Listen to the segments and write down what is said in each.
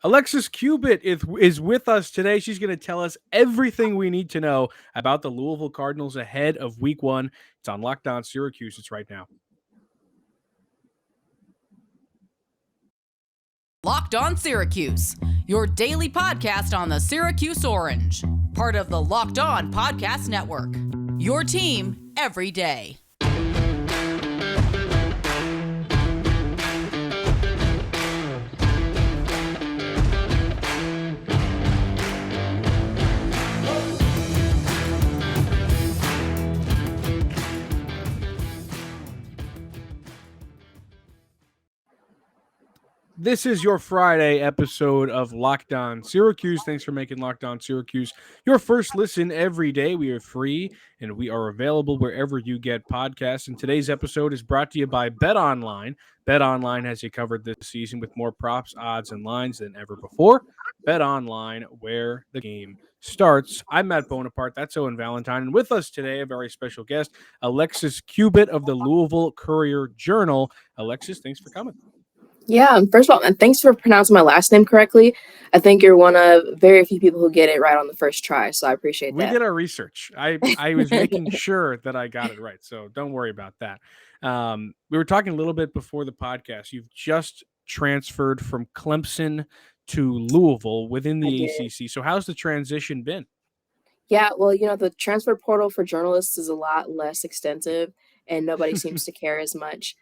Alexis Cubit is with us today. She's going to tell us everything we need to know about the Louisville Cardinals ahead of Week 1. It's on Locked On Syracuse. It's right now. Locked On Syracuse, your daily podcast on the Syracuse Orange, part of the Locked On Podcast Network, your team every day. This is your Friday episode of Locked On Syracuse. Thanks for making Locked On Syracuse your first listen every day. We are free and we are available wherever you get podcasts. And today's episode is brought to you by BetOnline. BetOnline has you covered this season with more props, odds, and lines than ever before. BetOnline, where the game starts. I'm Matt Bonaparte. That's Owen Valentine. And with us today, a very special guest, Alexis Cubit of the Louisville Courier Journal. Alexis, thanks for coming. Yeah, first of all, and thanks for pronouncing my last name correctly. I think you're one of very few people who get it right on the first try, so I appreciate that. We did our research. I was making sure that I got it right, so don't worry about that. We were talking a little bit before the podcast. You've just transferred from Clemson to Louisville within the ACC. So how's the transition been? Yeah, well, the transfer portal for journalists is a lot less extensive, and nobody seems to care as much.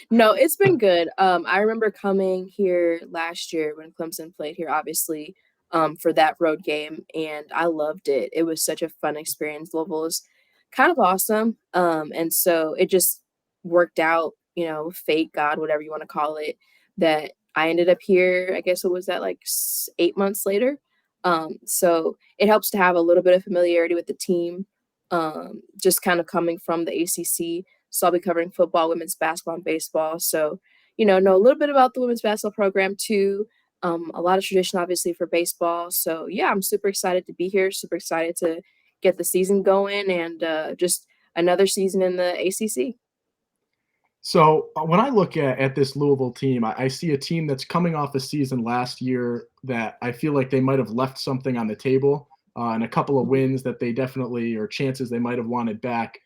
No, it's been good. I remember coming here last year when Clemson played here, obviously, for that road game, and I loved it. It was such a fun experience. Louisville is kind of awesome. And so it just worked out, fate, God, whatever you want to call it, that I ended up here. I guess it was that like 8 months later. So it helps to have a little bit of familiarity with the team, just kind of coming from the ACC. So I'll be covering football, women's basketball, and baseball. So, know a little bit about the women's basketball program too. A lot of tradition, obviously, for baseball. So, yeah, I'm super excited to be here. Super excited to get the season going and just another season in the ACC. So when I look at this Louisville team, I see a team that's coming off a season last year that I feel like they might have left something on the table and a couple of wins that they definitely, or chances they might have wanted back.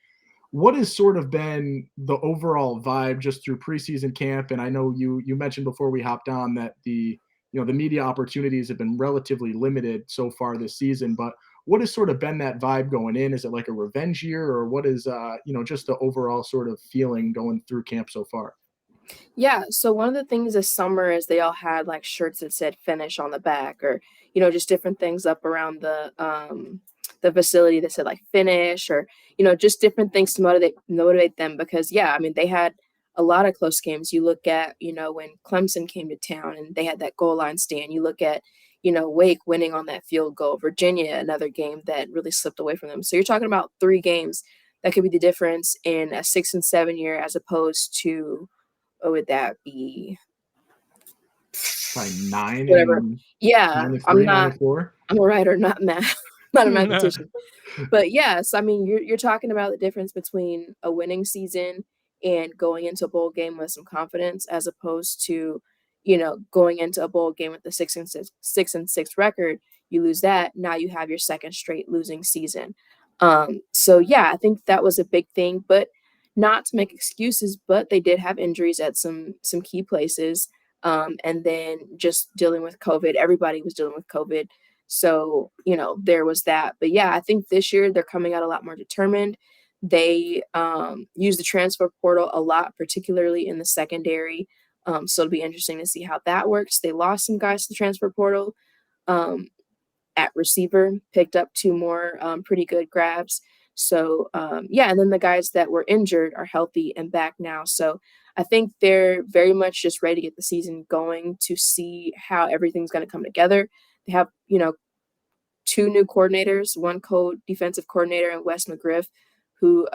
What has sort of been the overall vibe just through preseason camp? And I know you mentioned before we hopped on that the media opportunities have been relatively limited so far this season, but what has sort of been that vibe going in? Is it like a revenge year, or what is, just the overall sort of feeling going through camp so far? Yeah, so one of the things this summer is they all had like shirts that said finish on the back, or, just different things up around the facility that said like finish, or, just different things to motivate them because, yeah, I mean, they had a lot of close games. You look at, when Clemson came to town and they had that goal line stand, you look at, Wake winning on that field goal, Virginia, another game that really slipped away from them. So you're talking about 3 games that could be the difference in a 6 and 7 year as opposed to, what would that be? Like 9. Whatever. And yeah, 9 and 3, I'm 9 not. and 4. I'm a writer, not math. Not a mathematician. But yes, I mean, you're talking about the difference between a winning season and going into a bowl game with some confidence, as opposed to, going into a bowl game with the 6-6 record. You lose that. Now you have your second straight losing season. So yeah, I think that was a big thing, but not to make excuses, but they did have injuries at some key places. And then just dealing with COVID. Everybody was dealing with COVID. So, there was that. But yeah, I think this year they're coming out a lot more determined. They use the transfer portal a lot, particularly in the secondary. So it'll be interesting to see how that works. They lost some guys to the transfer portal at receiver, picked up 2 more pretty good grabs. So, yeah, and then the guys that were injured are healthy and back now. So I think they're very much just ready to get the season going to see how everything's going to come together. They have, 2 new coordinators, one co-defensive coordinator in Wes McGriff, who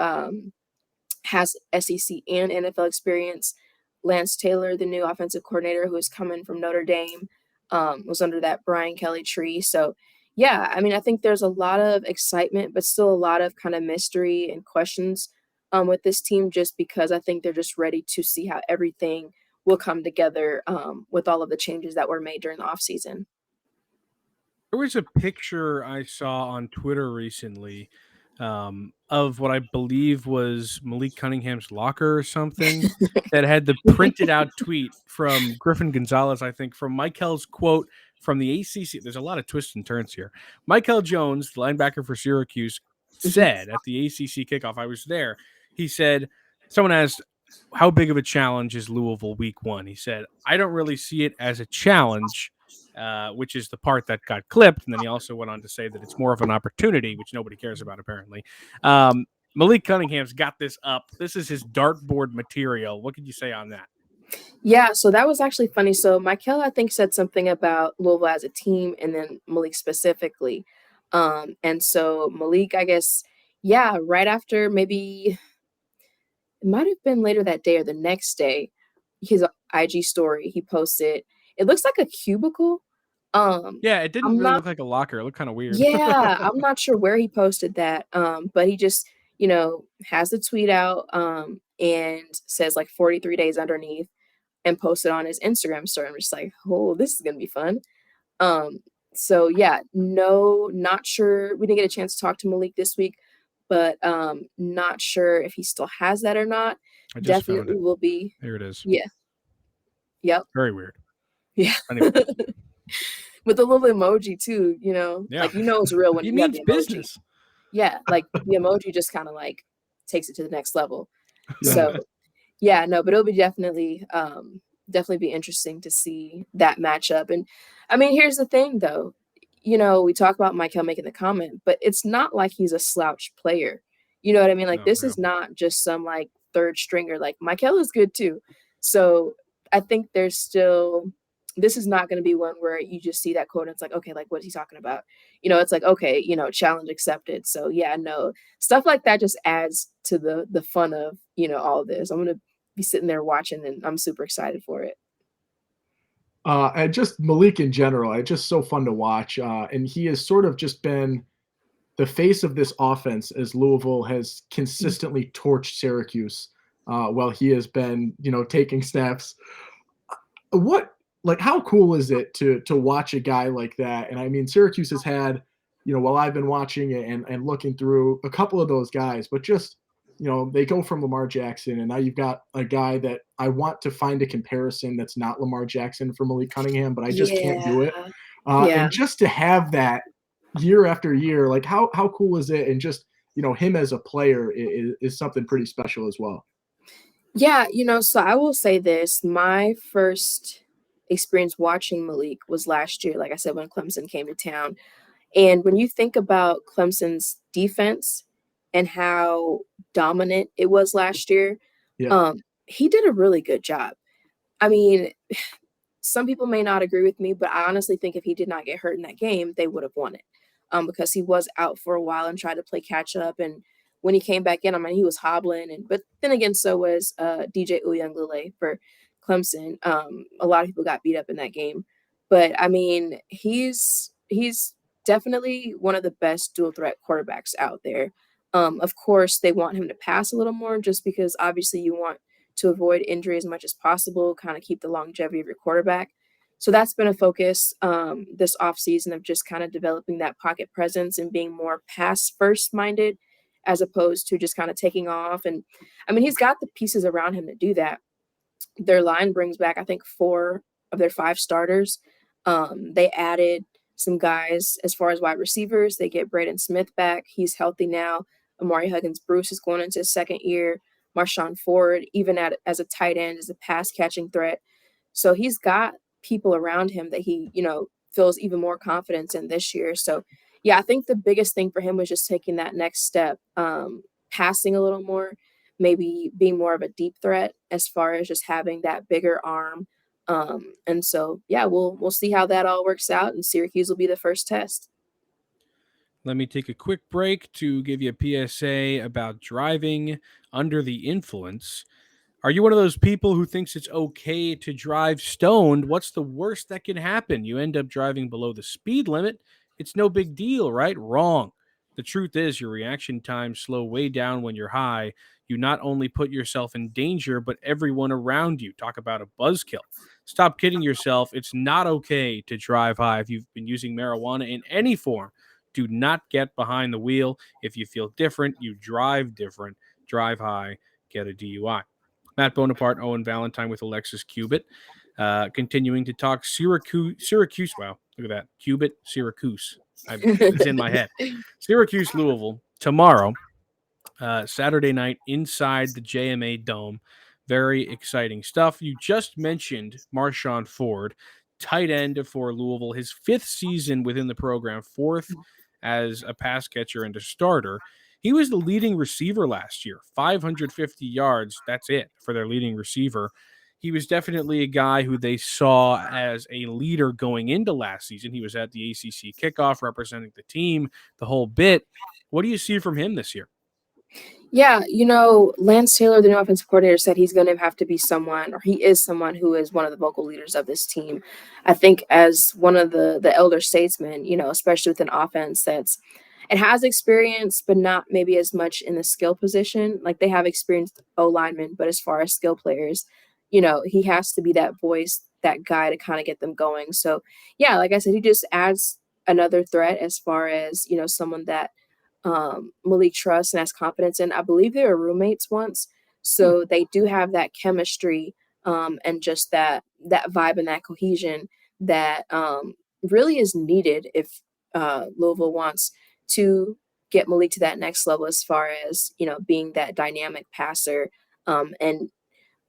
has SEC and NFL experience. Lance Taylor, the new offensive coordinator, who is coming from Notre Dame, was under that Brian Kelly tree. So, yeah, I mean, I think there's a lot of excitement, but still a lot of kind of mystery and questions with this team, just because I think they're just ready to see how everything will come together with all of the changes that were made during the offseason. There was a picture I saw on Twitter recently of what I believe was Malik Cunningham's locker or something that had the printed out tweet from Griffin Gonzalez, I think, from Michael's quote from the ACC. There's a lot of twists and turns here. Michael Jones, the linebacker for Syracuse, said at the ACC kickoff, I was there, he said, someone asked, how big of a challenge is Louisville week 1? He said, I don't really see it as a challenge. Which is the part that got clipped. And then he also went on to say that it's more of an opportunity, which nobody cares about, apparently. Malik Cunningham's got this up. This is his dartboard material. What could you say on that? Yeah, so that was actually funny. So Michael, I think, said something about Louisville as a team and then Malik specifically. And so Malik, I guess, yeah, right after maybe it might have been later that day or the next day, his IG story, he posted, it looks like a cubicle. Yeah, it didn't I'm really not look like a locker. It looked kind of weird. Yeah, I'm not sure where he posted that. But he just, has the tweet out and says like 43 days underneath and posted on his Instagram story. I'm just like, oh, this is gonna be fun. So yeah, no, not sure. We didn't get a chance to talk to Malik this week, but not sure if he still has that or not. I just found Definitely it. will be. Here it is. Yeah. Yep. Very weird. Yeah. Anyway. With a little emoji too, Yeah. like it's real when He you have means the emoji. business. Yeah, like the emoji just kind of like takes it to the next level. Yeah. So yeah, no, but it'll be definitely be interesting to see that matchup. And I mean, here's the thing though, we talk about Michael making the comment, but it's not like he's a slouch player. You know what I mean? Like this is not just some like third stringer. Like Michael is good too. So I think this is not going to be one where you just see that quote and it's like, okay, like what's he talking about? It's like, okay, challenge accepted. So yeah, no, stuff like that just adds to the fun of, all of this. I'm going to be sitting there watching and I'm super excited for it. And just Malik in general, it's just so fun to watch. And he has sort of just been the face of this offense as Louisville has consistently torched Syracuse while he has been, taking snaps. How cool is it to watch a guy like that? And I mean, Syracuse has had, while I've been watching and looking through a couple of those guys, but just, they go from Lamar Jackson and now you've got a guy that I want to find a comparison that's not Lamar Jackson for Malik Cunningham, but I just can't do it. And just to have that year after year, like how cool is it? And just, him as a player is something pretty special as well. Yeah. So I will say this, my first experience watching Malik was last year, like I said, when Clemson came to town. And when you think about Clemson's defense and how dominant it was last year, he did a really good job. I mean, some people may not agree with me, but I honestly think if he did not get hurt in that game, they would have won it because he was out for a while and tried to play catch up. And when he came back in, I mean, he was hobbling. But then again, so was DJ Uyunglele for Clemson. A lot of people got beat up in that game. But, I mean, he's definitely one of the best dual threat quarterbacks out there. Of course, they want him to pass a little more just because obviously you want to avoid injury as much as possible, kind of keep the longevity of your quarterback. So that's been a focus this offseason of just kind of developing that pocket presence and being more pass first minded as opposed to just kind of taking off. And I mean, he's got the pieces around him to do that. Their line brings back, I think, 4 of their 5 starters. They added some guys as far as wide receivers. They get Braden Smith back. He's healthy now. Amari Huggins-Bruce is going into his second year. Marshawn Ford, even as a tight end, is a pass-catching threat. So he's got people around him that he, feels even more confidence in this year. So, yeah, I think the biggest thing for him was just taking that next step, passing a little more, maybe being more of a deep threat as far as just having that bigger arm. And so, yeah, we'll see how that all works out, and Syracuse will be the first test. Let me take a quick break to give you a PSA about driving under the influence. Are you one of those people who thinks it's okay to drive stoned? What's the worst that can happen? You end up driving below the speed limit. It's no big deal, right? Wrong. The truth is, your reaction times slow way down when you're high. You not only put yourself in danger, but everyone around you. Talk about a buzzkill. Stop kidding yourself. It's not okay to drive high. If you've been using marijuana in any form, do not get behind the wheel. If you feel different, you drive different. Drive high, get a DUI. Matt Bonaparte, Owen Valentine with Alexis Cubit. Continuing to talk Syracuse. Wow, look at that. Cubit, Syracuse. It's in my head. Syracuse, Louisville, tomorrow, Saturday night, inside the JMA Dome. Very exciting stuff. You just mentioned Marshawn Ford, tight end for Louisville, his 5th season within the program, 4th as a pass catcher and a starter. He was the leading receiver last year, 550 yards. That's it for their leading receiver. He was definitely a guy who they saw as a leader going into last season. He was at the ACC kickoff representing the team, the whole bit. What do you see from him this year? Yeah, Lance Taylor, the new offensive coordinator, said he's going to have to be someone, or he is someone who is one of the vocal leaders of this team. I think as one of the elder statesmen, especially with an offense it has experience, but not maybe as much in the skill position. Like they have experienced O linemen, but as far as skill players, he has to be that voice, that guy to kind of get them going. So yeah, like I said, he just adds another threat as far as, someone that Malik trusts and has confidence in. I believe they were roommates once, so they do have that chemistry and just that vibe and that cohesion that really is needed if Louisville wants to get Malik to that next level as far as being that dynamic passer and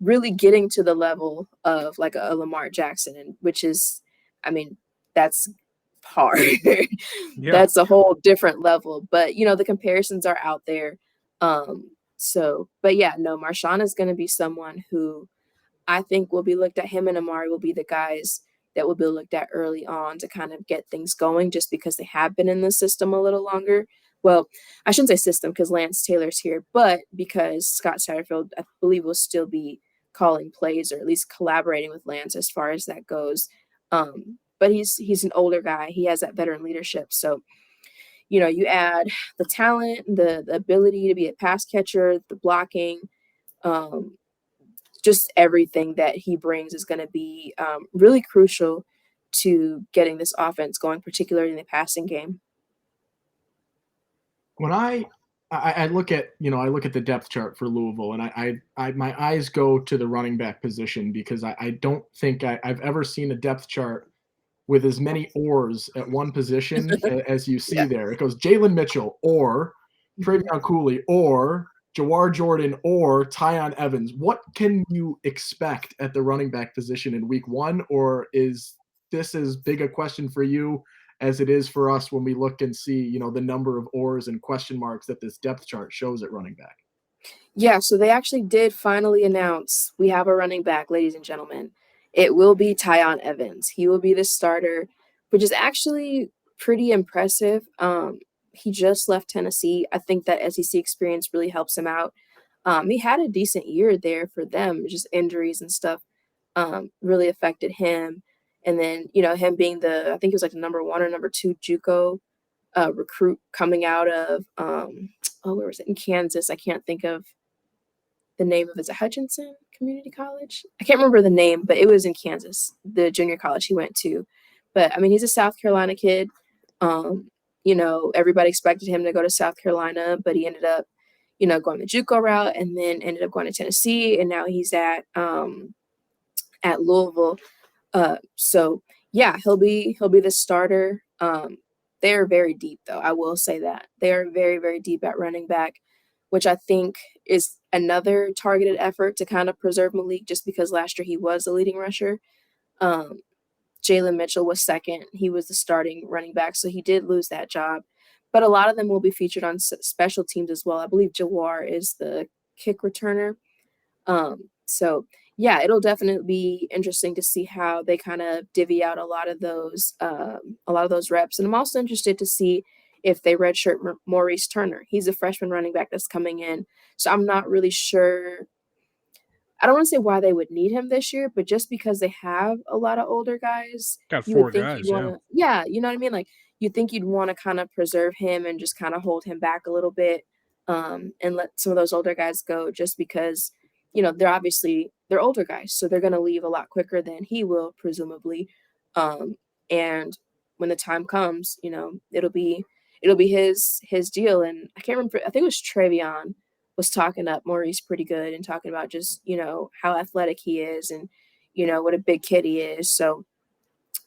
really getting to the level of like a Lamar Jackson, and which is, I mean, that's hard. Yeah. That's a whole different level. But the comparisons are out there. But yeah, no, Marshawn is going to be someone who I think will be looked at. Him and Amari will be the guys that will be looked at early on to kind of get things going, just because they have been in the system a little longer. Well, I shouldn't say system because Lance Taylor's here, but because Scott Satterfield, I believe, will still be calling plays or at least collaborating with Lance as far as that goes. But he's an older guy. He has that veteran leadership. So, you add the talent, the ability to be a pass catcher, the blocking, just everything that he brings is going to be really crucial to getting this offense going, particularly in the passing game. When I look at the depth chart for Louisville, and I my eyes go to the running back position because I don't think I've ever seen a depth chart with as many ors at one position as you see there. It goes Jalen Mitchell or Travion Cooley or Jawar Jordan or Tyon Evans. What can you expect at the running back position in week 1? Or is this as big a question for you as it is for us when we look and see, the number of ors and question marks that this depth chart shows at running back? Yeah, so they actually did finally announce we have a running back, ladies and gentlemen. It will be Tyon Evans. He will be the starter, which is actually pretty impressive. He just left Tennessee. I think that SEC experience really helps him out. He had a decent year there for them, just injuries and stuff really affected him. And then, him being I think he was like the number 1 or number 2 JUCO recruit coming out of, where was it? In Kansas. I can't think of the name of it. Is it Hutchinson Community College? I can't remember the name, but it was in Kansas, the junior college he went to. But I mean, he's a South Carolina kid. Everybody expected him to go to South Carolina, but he ended up, going the JUCO route and then ended up going to Tennessee, and now he's at Louisville. So yeah, he'll be the starter. They're very deep, though. I will say that they are very, very deep at running back, which I think is another targeted effort to kind of preserve Malik, just because last year he was the leading rusher. Jalen Mitchell was second. He was the starting running back, so he did lose that job. But a lot of them will be featured on special teams as well. I believe Jawar is the kick returner. So yeah, it'll definitely be interesting to see how they kind of divvy out a lot of those reps. And I'm also interested to see if they redshirt Maurice Turner. He's a freshman running back that's coming in. So I'm not really sure I don't want to say why they would need him this year, but just because they have a lot of older guys, Got you would 4 think you'd guys, want yeah. to, yeah, you know what I mean? Like, you think you'd want to kind of preserve him and just kind of hold him back a little bit, and let some of those older guys go just because, they're older guys, so they're going to leave a lot quicker than he will, presumably. And when the time comes, it'll be his deal. And I can't remember, I think it was Trevion was talking up Maurice pretty good and talking about just, how athletic he is and, what a big kid he is. So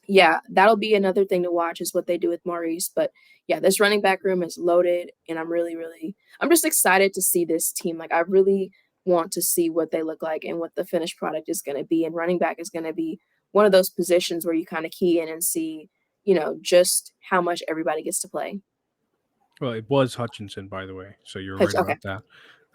yeah, that'll be another thing to watch is what they do with Maurice. But yeah, this running back room is loaded, and I'm really, really, I'm just excited to see this team. Like, I really want to see what they look like and what the finished product is going to be. And running back is going to be one of those positions where you kind of key in and see, just how much everybody gets to play. Well, it was Hutchinson, by the way, so you're Which, right okay. about that.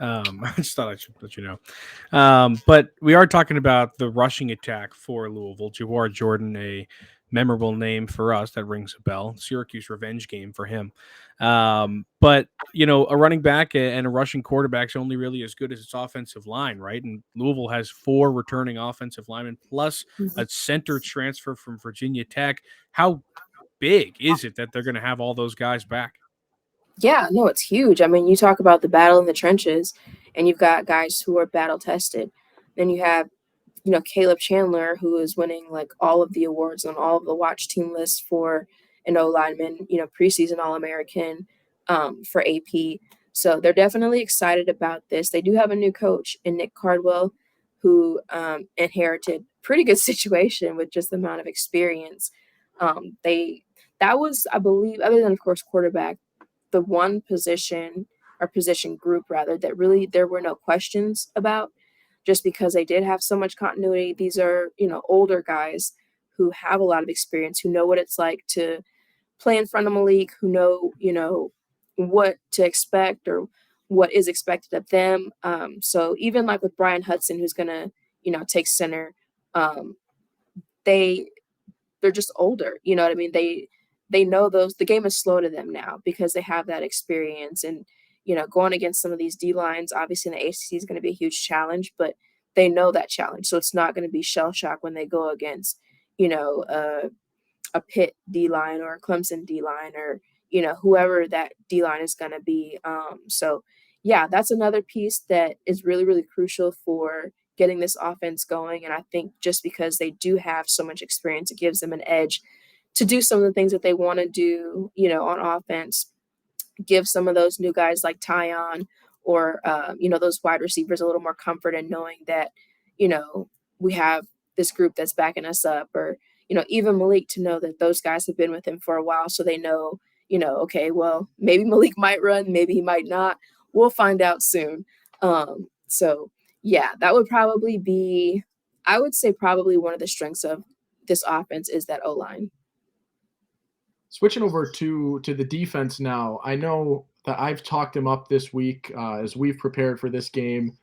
I just thought I should let you know. But we are talking about the rushing attack for Louisville. Jawar Jordan, a memorable name for us that rings a bell. Syracuse revenge game for him. But a running back and a rushing quarterback's only really as good as its offensive line, right? And Louisville has 4 returning offensive linemen plus Mhm. a center transfer from Virginia Tech. How big is it that they're going to have all those guys back? Yeah, no, it's huge. I mean, you talk about the battle in the trenches, and you've got guys who are battle tested. Then you have, Caleb Chandler, who is winning like all of the awards on all of the watch team lists for an O lineman, preseason All American, for AP. So they're definitely excited about this. They do have a new coach in Nick Cardwell, who inherited pretty good situation with just the amount of experience. They that was, I believe, other than of course quarterback, the one position or position group rather that really there were no questions about just because they did have so much continuity. These are, older guys who have a lot of experience, who know what it's like to play in front of Malik, who know, what to expect or what is expected of them. So even like with Brian Hudson, who's gonna, take center, um, they they're just older, you know what I mean? They know the game is slow to them now because they have that experience and, going against some of these D lines, obviously in the ACC is going to be a huge challenge, but they know that challenge. So it's not going to be shell shock when they go against, you know, uh, a Pitt D line or a Clemson D line or, whoever that D line is going to be. So yeah, that's another piece that is really, really crucial for getting this offense going. And I think just because they do have so much experience, it gives them an edge to do some of the things that they want to do, on offense, give some of those new guys like Tyon or, those wide receivers a little more comfort in knowing that, we have this group that's backing us up or, even Malik to know that those guys have been with him for a while. So they know, okay, well, maybe Malik might run, maybe he might not. We'll find out soon. So yeah, that would probably be, I would say probably one of the strengths of this offense is that O line. Switching over to the defense now, I know that I've talked him up this week as we've prepared for this game.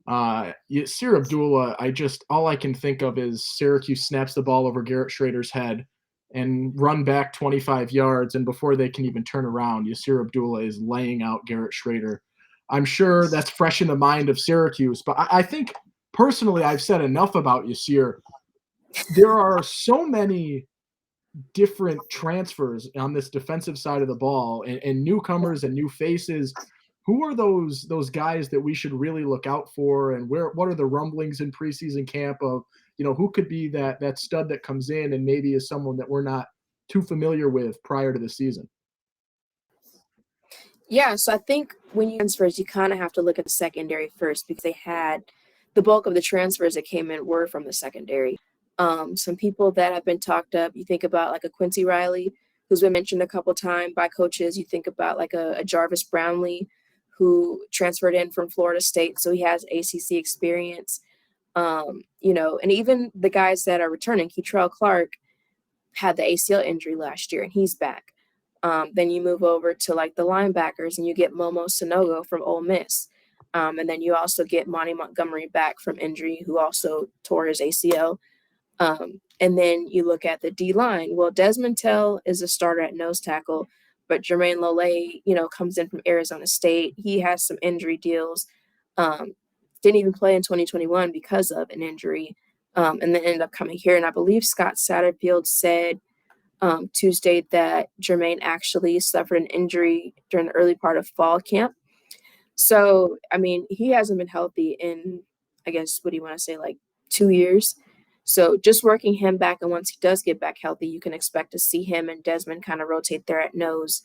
Sir Abdullah, all I can think of is Syracuse snaps the ball over Garrett Schrader's head and run back 25 yards, and before they can even turn around, Yasir Abdullah is laying out Garrett Schrader. I'm sure that's fresh in the mind of Syracuse, but I think personally I've said enough about Yasir. There are so many different transfers on this defensive side of the ball and newcomers and new faces. Who are those guys that we should really look out for, and what are the rumblings in preseason camp of, who could be that stud that comes in and maybe is someone that we're not too familiar with prior to the season? Yeah, so I think when you transfers, you kind of have to look at the secondary first because they had the bulk of the transfers that came in were from the secondary. Some people that have been talked up, you think about like a Quincy Riley, who's been mentioned a couple times by coaches. You think about like a Jarvis Brownlee, who transferred in from Florida State, so he has ACC experience. And even the guys that are returning, Keitrell Clark had the ACL injury last year, and he's back. Then you move over to like the linebackers, and you get Momo Sonogo from Ole Miss. And then you also get Monty Montgomery back from injury, who also tore his ACL. And then you look at the D line. Well, Desmond Tell is a starter at nose tackle, but Jermaine Lole, comes in from Arizona State. He has some injury deals. Um, didn't even play in 2021 because of an injury, and then ended up coming here. And I believe Scott Satterfield said Tuesday that Jermaine actually suffered an injury during the early part of fall camp. So, I mean, he hasn't been healthy in, I guess, what do you want to say, like 2 years? So just working him back, and once he does get back healthy, you can expect to see him and Desmond kind of rotate there at nose.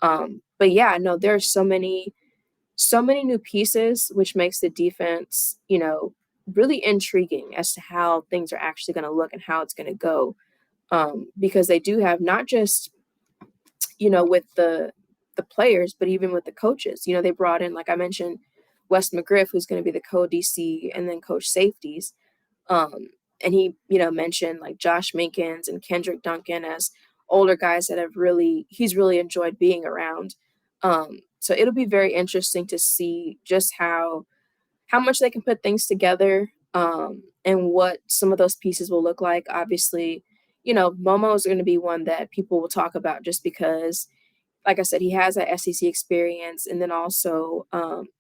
But yeah, no, there are so many new pieces, which makes the defense, really intriguing as to how things are actually going to look and how it's going to go. Because they do have not just, with the players, but even with the coaches. They brought in, like I mentioned, Wes McGriff, who's going to be the co-DC and then coach safeties. And he, mentioned like Josh Minkins and Kendrick Duncan as older guys that he's really enjoyed being around. So it'll be very interesting to see just how much they can put things together, and what some of those pieces will look like. Obviously, Momo is going to be one that people will talk about just because, like I said, he has that SEC experience, and then also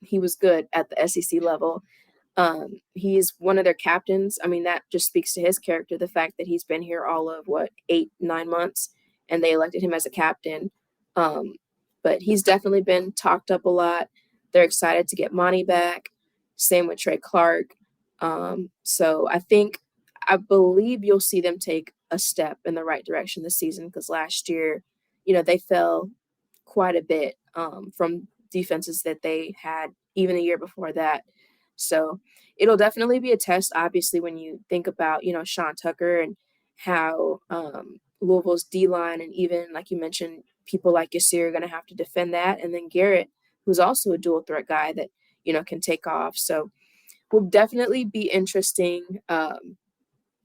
he was good at the SEC level. He's one of their captains. I mean, that just speaks to his character, the fact that he's been here all of 8-9 months, and they elected him as a captain. But he's definitely been talked up a lot. They're excited to get Monty back. Same with Trey Clark. So I believe you'll see them take a step in the right direction this season, because last year, they fell quite a bit from defenses that they had even the year before that. So it'll definitely be a test, obviously, when you think about, Sean Tucker and how Louisville's D-line, and even, like you mentioned, people like Yasir are going to have to defend that. And then Garrett, who's also a dual threat guy that, can take off. So will definitely be interesting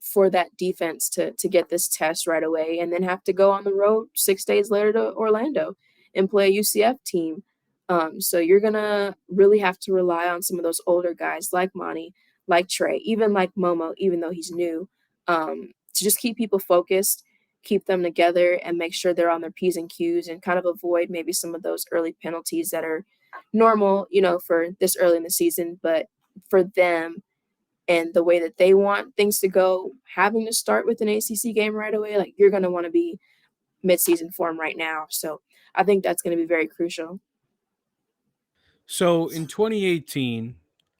for that defense to get this test right away, and then have to go on the road 6 days later to Orlando and play a UCF team. So you're going to really have to rely on some of those older guys like Monty, like Trey, even like Momo, even though he's new, to just keep people focused, keep them together, and make sure they're on their P's and Q's, and kind of avoid maybe some of those early penalties that are normal, for this early in the season. But for them and the way that they want things to go, having to start with an ACC game right away, like, you're going to want to be mid-season form right now. So I think that's going to be very crucial. So in 2018,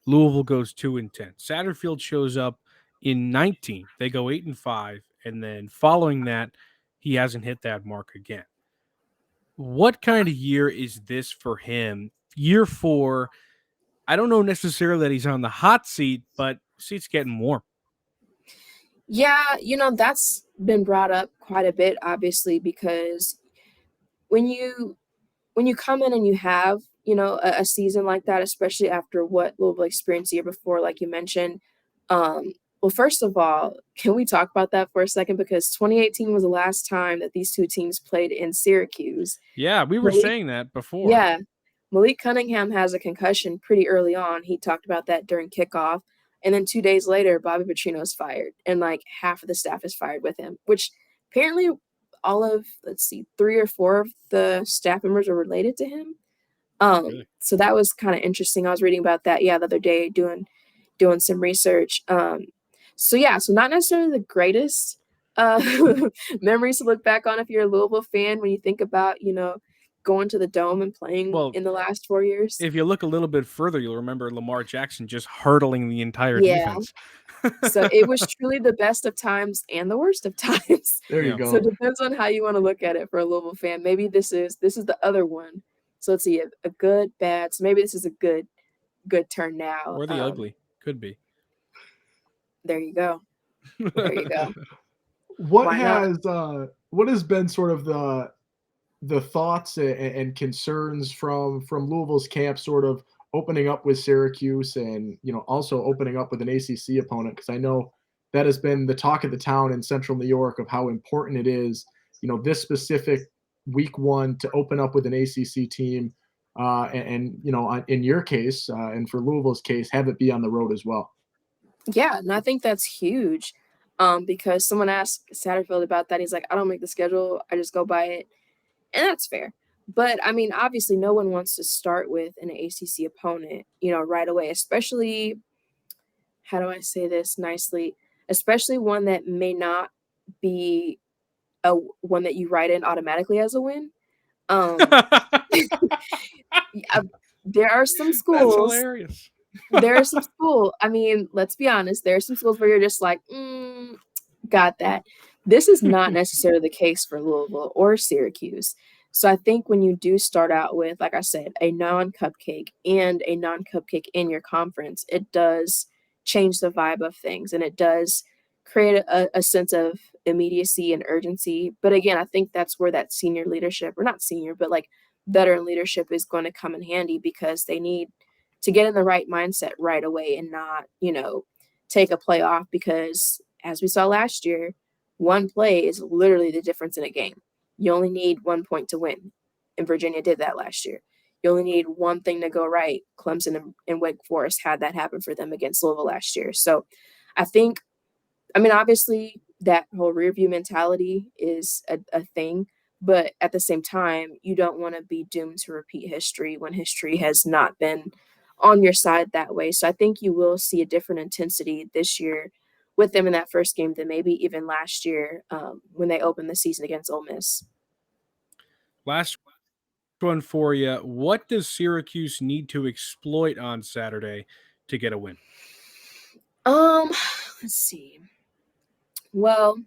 Louisville goes 2-10. Satterfield shows up in 19. They go 8-5, and then following that, he hasn't hit that mark again. What kind of year is this for him? Year 4, I don't know necessarily that he's on the hot seat, but seat's getting warm. Yeah, that's been brought up quite a bit, obviously, because when you come in and you have, a season like that, especially after what Louisville experienced the year before, like you mentioned, well, first of all, can we talk about that for a second? Because 2018 was the last time that these two teams played in Syracuse. Yeah, we were saying that before. Yeah. Malik Cunningham has a concussion pretty early on. He talked about that during kickoff. And then 2 days later, Bobby Petrino is fired. And like half of the staff is fired with him, which apparently all of, 3 or 4 of the staff members are related to him. Really? So that was kind of interesting. I was reading about that, the other day, doing some research. So not necessarily the greatest memories to look back on if you're a Louisville fan, when you think about, going to the Dome and playing in the last 4 years. If you look a little bit further, you'll remember Lamar Jackson just hurdling the entire defense. So it was truly the best of times and the worst of times. There you go. So it depends on how you want to look at it for a Louisville fan. Maybe this is the other one. So let's see, a good, bad. So maybe this is a good turn now. Or the ugly. Could be. There you go. There you go. What has been sort of the thoughts and concerns from Louisville's camp, sort of opening up with Syracuse, and also opening up with an ACC opponent? Because I know that has been the talk of the town in Central New York of how important it is, this specific week 1 to open up with an ACC team, and in your case, and for Louisville's case, have it be on the road as well. Yeah, and I think that's huge, because someone asked Satterfield about that. He's like, I don't make the schedule, I just go by it. And that's fair. But, I mean, obviously no one wants to start with an ACC opponent, right away, especially how do I say this nicely? Especially one that may not be one that you write in automatically as a win. Um, yeah, there are some That's schools. hilarious. I mean, let's be honest. There are some schools where you're just like, got that. This is not necessarily the case for Louisville or Syracuse. So I think when you do start out with, like I said, a non-cupcake and a non-cupcake in your conference, it does change the vibe of things, and it does create a sense of immediacy and urgency. But again, I think that's where that senior leadership, or not senior, but like veteran leadership is going to come in handy, because they need to get in the right mindset right away and not, take a play off, because as we saw last year, one play is literally the difference in a game. You only need 1 point to win. And Virginia did that last year. You only need one thing to go right. Clemson and Wake Forest had that happen for them against Louisville last year. So I think, obviously, that whole rear view mentality is a thing. But at the same time, you don't want to be doomed to repeat history when history has not been on your side that way. So I think you will see a different intensity this year with them in that first game than maybe even last year, when they opened the season against Ole Miss. Last one for you. What does Syracuse need to exploit on Saturday to get a win? Let's see. Well,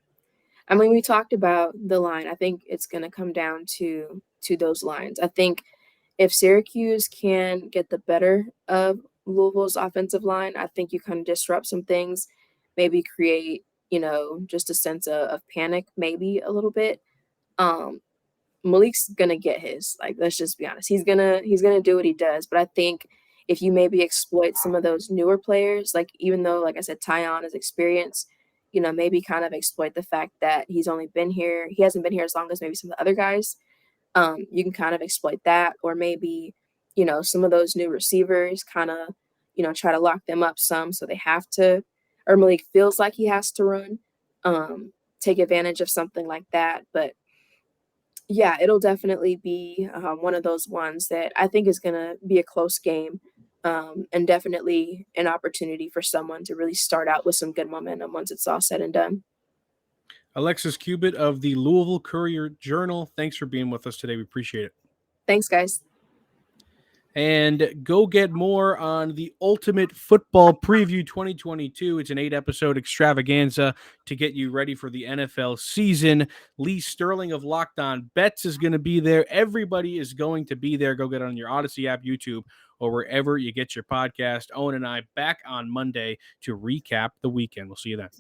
we talked about the line. I think it's going to come down to those lines. I think if Syracuse can get the better of Louisville's offensive line, I think you kind of disrupt some things, maybe create, just a sense of panic, maybe a little bit. Malik's gonna get his. Like, let's just be honest. He's gonna do what he does. But I think if you maybe exploit some of those newer players, like, even though, like I said, Tyon is experienced, maybe kind of exploit the fact that he hasn't been here as long as maybe some of the other guys. You can kind of exploit that, or maybe, some of those new receivers kind of, try to lock them up some, so they have to, or Malik feels like he has to run, take advantage of something like that. But yeah, it'll definitely be one of those ones that I think is going to be a close game, and definitely an opportunity for someone to really start out with some good momentum once it's all said and done. Alexis Cubit of the Louisville Courier Journal, thanks for being with us today. We appreciate it. Thanks, guys. And go get more on the Ultimate Football Preview 2022. It's an 8-episode extravaganza to get you ready for the NFL season. Lee Sterling of Locked On Bets is going to be there. Everybody is going to be there. Go get it on your Odyssey app, YouTube, or wherever you get your podcast. Owen and I back on Monday to recap the weekend. We'll see you then.